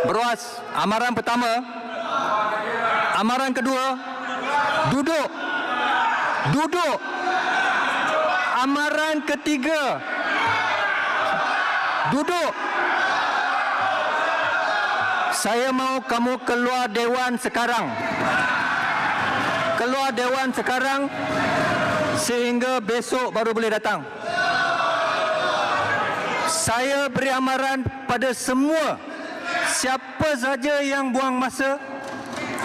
Beruas. Amaran pertama. Amaran kedua. Duduk. Duduk. Amaran ketiga. Duduk. Saya mahu kamu keluar dewan sekarang. Keluar dewan sekarang sehingga besok baru boleh datang. Saya beri amaran pada semua, siapa saja yang buang masa,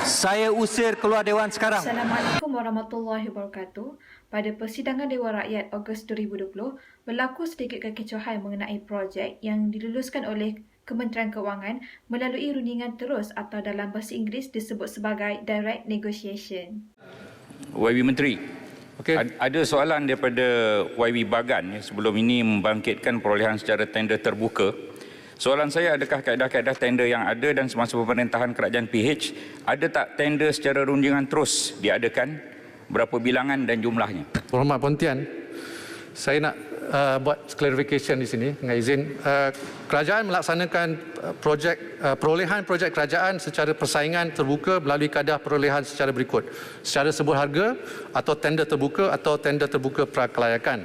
saya usir keluar dewan sekarang. Assalamualaikum warahmatullahi wabarakatuh. Pada persidangan Dewan Rakyat Ogos 2020, berlaku sedikit kekecohan mengenai projek yang diluluskan oleh Kementerian Kewangan melalui rundingan terus atau dalam bahasa Inggeris disebut sebagai direct negotiation. YB Menteri, Okey. ada soalan daripada YB Bagan sebelum ini membangkitkan perolehan secara tender terbuka. Soalan saya, adakah kaedah-kaedah tender yang ada dan semasa pemerintahan kerajaan PH, ada tak tender secara rundingan terus diadakan? Berapa bilangan dan jumlahnya? Berhormat Puan Tian, saya nak buat clarification di sini dengan izin. Kerajaan melaksanakan perolehan projek kerajaan secara persaingan terbuka melalui kaedah perolehan secara berikut. Secara sebut harga atau tender terbuka atau tender terbuka prakelayakan.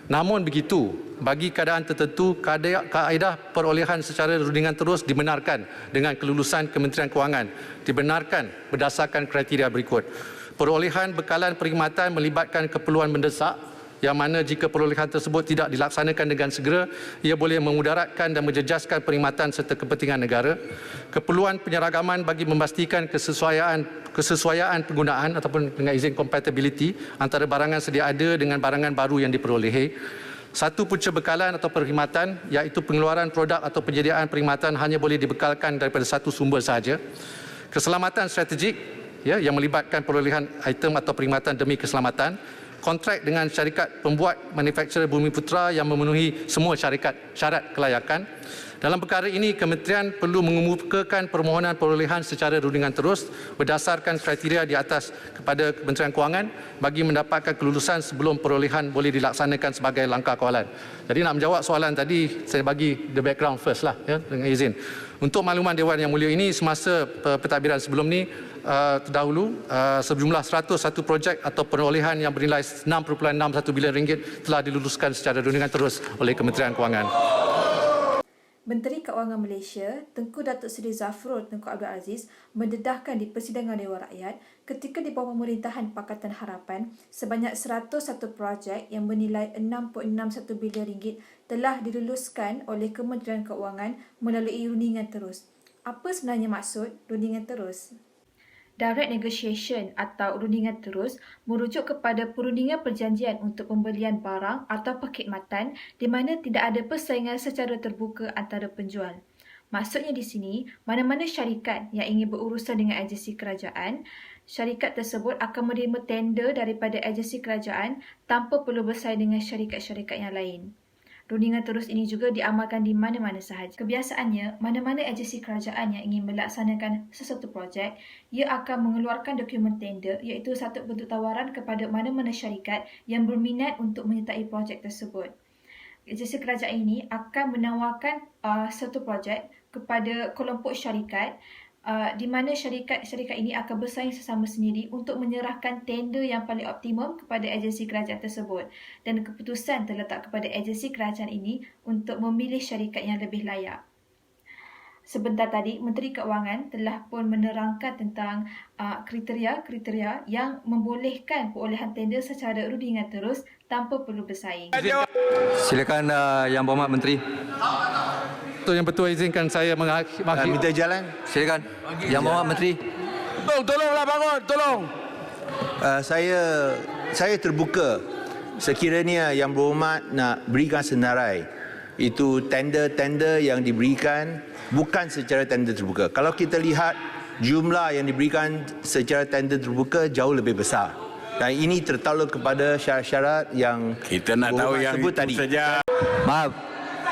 Namun begitu, bagi keadaan tertentu, kaedah perolehan secara rundingan terus dibenarkan dengan kelulusan Kementerian Kewangan. Dibenarkan berdasarkan kriteria berikut. Perolehan bekalan perkhidmatan melibatkan keperluan mendesak, yang mana jika perolehan tersebut tidak dilaksanakan dengan segera, ia boleh memudaratkan dan menjejaskan perkhidmatan serta kepentingan negara. Keperluan penyeragaman bagi memastikan kesesuaian penggunaan ataupun dengan izin compatibility antara barangan sedia ada dengan barangan baru yang diperolehi. Satu punca bekalan atau perkhidmatan, iaitu pengeluaran produk atau penyediaan perkhidmatan hanya boleh dibekalkan daripada satu sumber sahaja. Keselamatan strategik, yang melibatkan perolehan item atau perkhidmatan demi keselamatan. Kontrak dengan syarikat pembuat manufakturer Bumiputra yang memenuhi semua syarat kelayakan. Dalam perkara ini, Kementerian perlu mengemukakan permohonan perolehan secara rundingan terus berdasarkan kriteria di atas kepada Kementerian Kewangan bagi mendapatkan kelulusan sebelum perolehan boleh dilaksanakan sebagai langkah kawalan. Jadi nak menjawab soalan tadi, saya bagi the background first lah, dengan izin. Untuk makluman Dewan Yang Mulia ini, semasa pentadbiran sebelum ni, terdahulu sejumlah 101 projek atau perolehan yang bernilai 6.61 bilion ringgit telah diluluskan secara rundingan terus oleh Kementerian Kewangan. Menteri Keuangan Malaysia, Tengku Datuk Seri Zafrul Tengku Abdul Aziz mendedahkan di persidangan Dewan Rakyat ketika di bawah pemerintahan Pakatan Harapan sebanyak 101 projek yang bernilai 6.61 bilion ringgit telah diluluskan oleh Kementerian Keuangan melalui rundingan terus. Apa sebenarnya maksud rundingan terus? Direct negotiation atau rundingan terus merujuk kepada perundingan perjanjian untuk pembelian barang atau perkhidmatan di mana tidak ada persaingan secara terbuka antara penjual. Maksudnya di sini, mana-mana syarikat yang ingin berurusan dengan agensi kerajaan, syarikat tersebut akan menerima tender daripada agensi kerajaan tanpa perlu bersaing dengan syarikat-syarikat yang lain. Rundingan terus ini juga diamalkan di mana-mana sahaja. Kebiasaannya, mana-mana agensi kerajaan yang ingin melaksanakan sesuatu projek, ia akan mengeluarkan dokumen tender iaitu satu bentuk tawaran kepada mana-mana syarikat yang berminat untuk menyertai projek tersebut. Agensi kerajaan ini akan menawarkan satu projek kepada kelompok syarikat di mana syarikat ini akan bersaing sesama sendiri untuk menyerahkan tender yang paling optimum kepada agensi kerajaan tersebut, dan keputusan terletak kepada agensi kerajaan ini untuk memilih syarikat yang lebih layak. Sebentar tadi, Menteri Keuangan telah pun menerangkan tentang kriteria-kriteria yang membolehkan perolehan tender secara rundingan terus tanpa perlu bersaing. Silakan Yang Berhormat Menteri. Yang betul izinkan saya mengakhiri. Minta jalan. Silakan. Yang Berhormat Menteri. Tolonglah bangun, tolong. Saya terbuka sekiranya Yang Berhormat nak berikan senarai. Itu tender-tender yang diberikan bukan secara tender terbuka. Kalau kita lihat jumlah yang diberikan secara tender terbuka jauh lebih besar. Dan ini tertakluk kepada syarat-syarat yang kita nak tahu yang sebut itu tadi. saja. Maaf.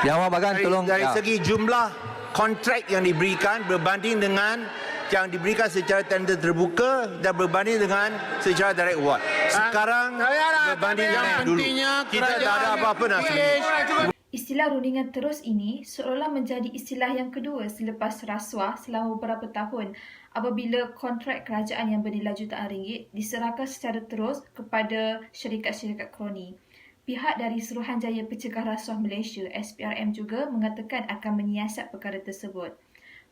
Yang Berhormat Bagan tolong. Dari segi jumlah kontrak yang diberikan berbanding dengan yang diberikan secara tender terbuka dan berbanding dengan secara direct award. Sekarang berbanding dengan dulu. Kita tak ada apa-apa nak sembunyi. Istilah rundingan terus ini seolah menjadi istilah yang kedua selepas rasuah selama beberapa tahun apabila kontrak kerajaan yang bernilai jutaan ringgit diserahkan secara terus kepada syarikat-syarikat kroni. Pihak dari Suruhanjaya Pencegah Rasuah Malaysia SPRM juga mengatakan akan menyiasat perkara tersebut.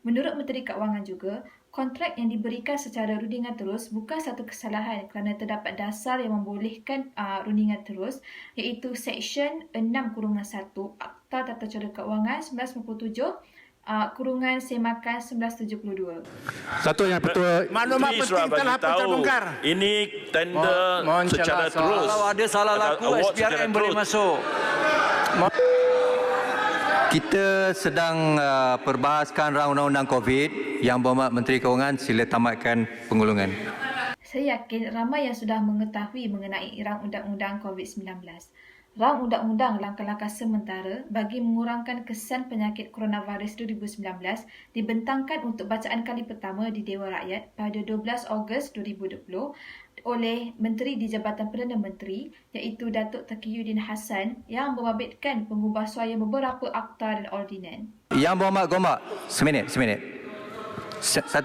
Menurut Menteri Keuangan juga, kontrak yang diberikan secara rundingan terus bukan satu kesalahan kerana terdapat dasar yang membolehkan rundingan terus iaitu Seksyen 6-1 Akta Tata Cara Keuangan 1997 kurungan Semakan 1972. Satu yang betul. Maklumat penting telah terbongkar. Ini tender secara terus. Kalau ada salah laku, SPRM boleh masuk. Kita sedang perbahaskan rang undang-undang COVID. Yang Berhormat Menteri Keuangan, sila tamatkan pengulungan. Saya yakin ramai yang sudah mengetahui mengenai rang undang-undang COVID-19. Rang undang-undang langkah-langkah sementara bagi mengurangkan kesan penyakit coronavirus 2019 dibentangkan untuk bacaan kali pertama di Dewan Rakyat pada 12 Ogos 2020 oleh Menteri di Jabatan Perdana Menteri iaitu Datuk Taqiyuddin Hassan yang membabitkan pengubahsuaian beberapa akta dan ordinan. Yang Berhormat Gombak, seminit. 1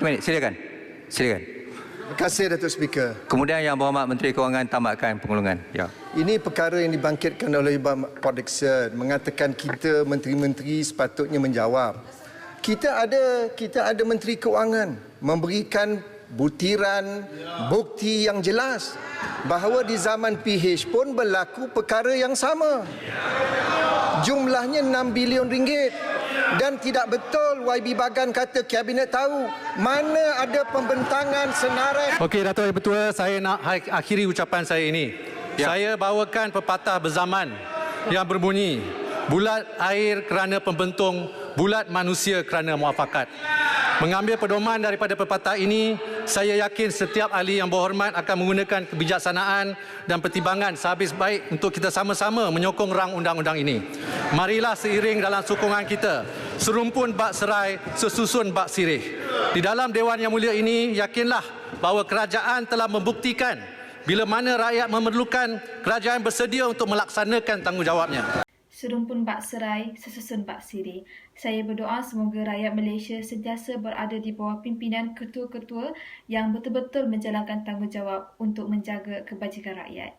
minit, silakan. Terima kasih, Datuk Speaker. Kemudian Yang Berhormat Menteri Keuangan tamatkan pengulungan. Ya. Ini perkara yang dibangkitkan oleh Pak Dixon mengatakan kita menteri-menteri sepatutnya menjawab. Kita ada Menteri Keuangan memberikan butiran bukti yang jelas bahawa di zaman PH pun berlaku perkara yang sama. Jumlahnya 6 bilion ringgit. Dan tidak betul YB Bagan kata Kabinet tahu. Mana ada pembentangan senarai. Okey, Datuk Yang Bertuah, saya nak akhiri ucapan saya ini. Ya. Saya bawakan pepatah berzaman yang berbunyi, bulat air kerana pembentung, bulat manusia kerana muafakat. Mengambil pedoman daripada pepatah ini, saya yakin setiap ahli yang berhormat akan menggunakan kebijaksanaan dan pertimbangan sehabis baik untuk kita sama-sama menyokong rang undang-undang ini. Marilah seiring dalam sokongan kita, serumpun bak serai, sesusun bak sirih. Di dalam Dewan Yang Mulia ini, yakinlah bahawa kerajaan telah membuktikan bila mana rakyat memerlukan, kerajaan bersedia untuk melaksanakan tanggungjawabnya. Serumpun bak serai, sesusun bak sirih. Saya berdoa semoga rakyat Malaysia sentiasa berada di bawah pimpinan ketua-ketua yang betul-betul menjalankan tanggungjawab untuk menjaga kebajikan rakyat.